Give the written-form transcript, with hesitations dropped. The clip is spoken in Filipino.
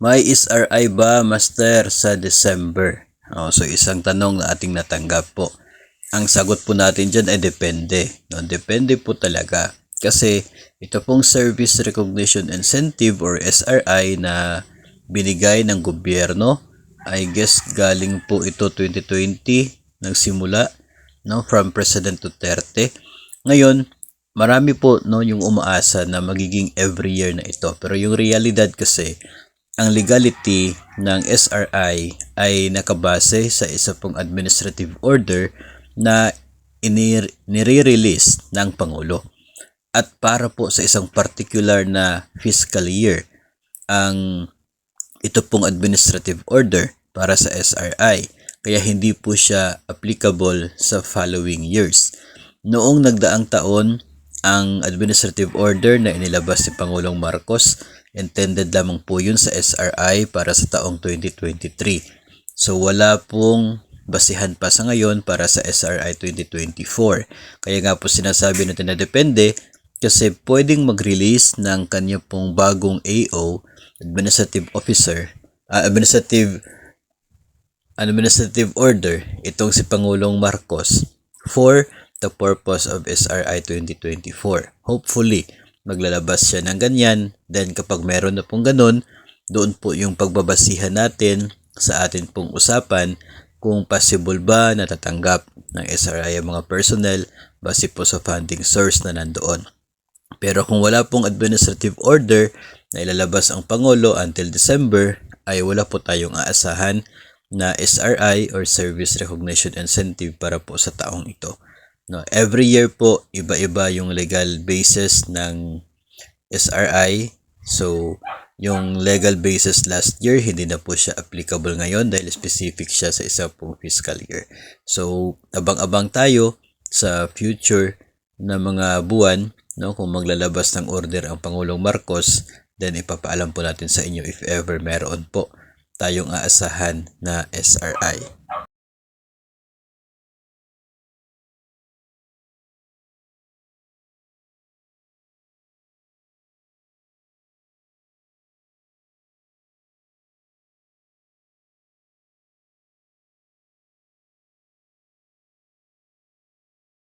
May SRI ba, Master, sa December? So isang tanong na ating natanggap po. Ang sagot po natin dyan ay depende. Depende po talaga. Kasi ito pong Service Recognition Incentive or SRI na binigay ng gobyerno, I guess galing po ito 2020 nagsimula from President Duterte. Ngayon, marami po yung umaasa na magiging every year na ito. Pero yung realidad kasi, ang legality ng SRI ay nakabase sa isa pong administrative order na nire-release ng Pangulo. At para po sa isang particular na fiscal year, ang ito pong administrative order para sa SRI. Kaya hindi po siya applicable sa following years. Noong nagdaang taon, ang administrative order na inilabas ni Pangulong Marcos, intended lamang po yun sa SRI para sa taong 2023. So wala pong basihan pa sa ngayon para sa SRI 2024. Kaya nga po sinasabi natin na depende kasi pwedeng mag-release ng kanya pong bagong AO, administrative officer, administrative order, itong si Pangulong Marcos for the purpose of SRI 2024. Hopefully, maglalabas siya ng ganyan. Then kapag meron na pong ganun, doon po yung pagbabasihan natin sa atin pong usapan kung possible ba natatanggap ng SRI ang mga personnel base po sa funding source na nandoon. Pero kung wala pong administrative order na ilalabas ang Pangulo until December, ay wala po tayong aasahan na SRI or Service Recognition Incentive para po sa taong ito. Every year po, iba-iba yung legal basis ng SRI. So, yung legal basis last year, hindi na po siya applicable ngayon dahil specific siya sa isa pong fiscal year. So, abang-abang tayo sa future na mga buwan, kung maglalabas ng order ang Pangulong Marcos, then ipapaalam po natin sa inyo if ever meron po tayong aasahan na SRI.